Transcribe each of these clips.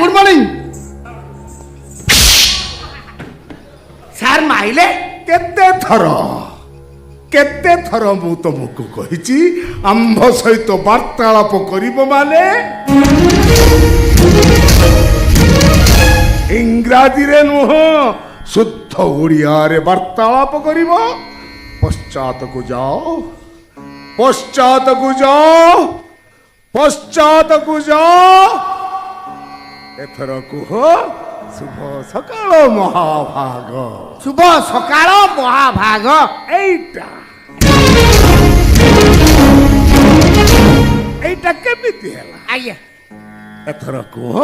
Good morning सार माइले केते थर मु तुमको कहिची आंभ सहित वार्तालाप करिबो माने इंग्राजी रे नुह शुद्ध ओडिया रे वार्तालाप करिबो। पश्चात को जाओ एथर कुह शुभ सकाळ महाभाग शुभ सकाळ महाभाग एटा केमिति ହେଲା आज्ञा एथर कुह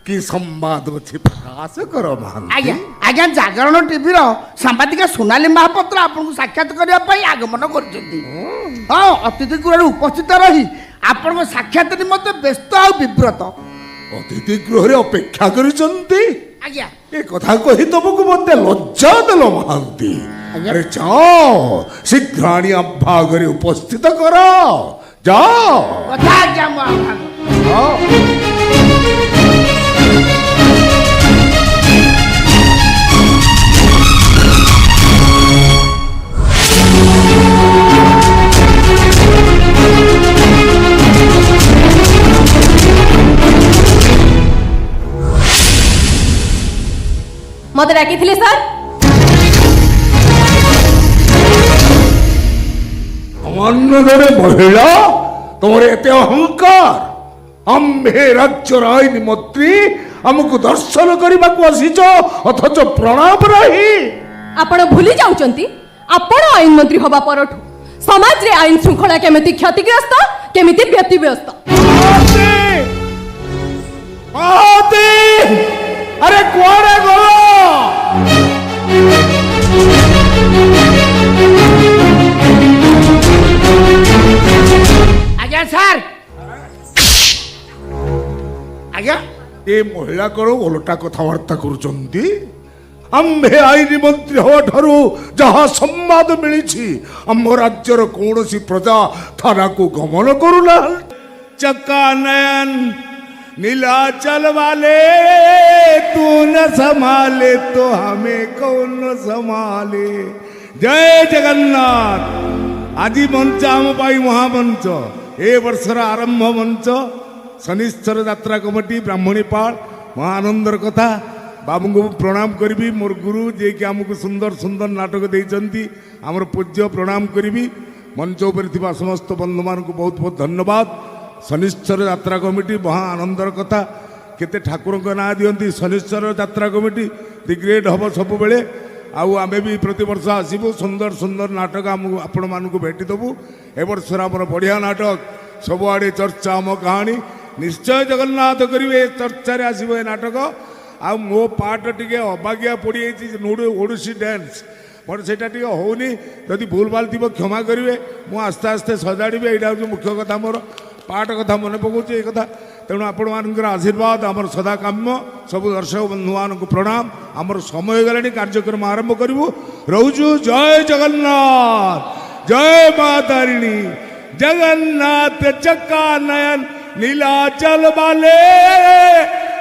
कि संवाद अछि प्रकाश कर महांती। आज्ञा आज्ञा जागरण टीवी रो सांबादिक सोनाली महापात्र आपन साक्षात करिया पई आगमन करजंती। हां अतिथि गृह उपस्थित रही आपन साक्षात निमंते व्यस्त आ विव्रत अतिथि गृह रे अपेक्षा करिसंती। आज्ञा ए कथा कहि तुमको मते लज्जा देलो महांती। आज्ञा। अरे जाओ शीघ्र आनी अब्बा घरे उपस्थित करो जाओ कथा आज्ञा महाभाग जाओ। मत डाकी सर अमान्य जड़े महिला तुम्हारे एते अहंकार आम्भे राज्यर आईन मंत्री हमको दर्शन करने को आसीच अथच प्रणाम रही आपण भूली जाउचंती आपण आईन मंत्री हवा परठू समाज रे आईन श्रृंखला केमिति क्षतिग्रस्त केमिति व्यतिव्यस्त। अरे कुआरे गलो आज्ञा सर आज्ञा ए महिला करो ओलटा कथबार्ता करुचंती आम्भे आईन मंत्री हवा ठारू जहाँ संवाद मिली आम राज्यर कौन सी प्रजा थाना को गमन करूना चक्का नयन नीलाचल वाले तू न संभाले तो हमें कौन संभाले। जय जगन्नाथ। आज मंच आम पाई महामंच ए वर्षर आरंभ मंच शनिश्चर यात्रा कमिटी ब्राह्मणीपाल महानंदर कथा बाबू को प्रणाम करी मोर गुरु जे कि आमको सुंदर सुंदर नाटक देइचंती आमर पूज्य प्रणाम करी मंच उपर थिबा समस्त बंधु मान को बहुत बहुत धन्यवाद। शनिश्चर यात्रा कमिटी महा आनंदर कथा केते ठाकुर ना दियंती शनिश्चर यात्रा कमिटी दि ग्रेड हम सब बेले आमे भी प्रति वर्ष आसबू सुंदर सुंदर नाटक आपण मानक भेटी देबू। ए वर्ष आमर बढ़िया नाटक सबुआड़े चर्चा आम कहानी निश्चय जगन्नाथ करेंगे चर्चा आसब ए नाटक आ मो पार्ट टे अबागिया पड़ जाइए ओडिसी डांस पर सेटा टे होनी जदि भूल भाल थी क्षमा करेंगे मु आस्ते आस्ते सजाड़ी यहाँ हूँ मुख्य कथा मोर पाठ कथा मन पकाऊे कथा तेणु आपण मान आशीर्वाद आमर सदा काम्य सब दर्शक बंधु मान प्रणाम आमर समय गलानी कार्यक्रम आरंभ करूँ रोजु जय जगन्नाथ जय मातारिणी जगन्नाथ चक्का नयन नीलाचल वाले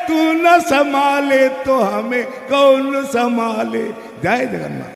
तू न संभाले तो हमें कौन संभाले। जय जगन्नाथ।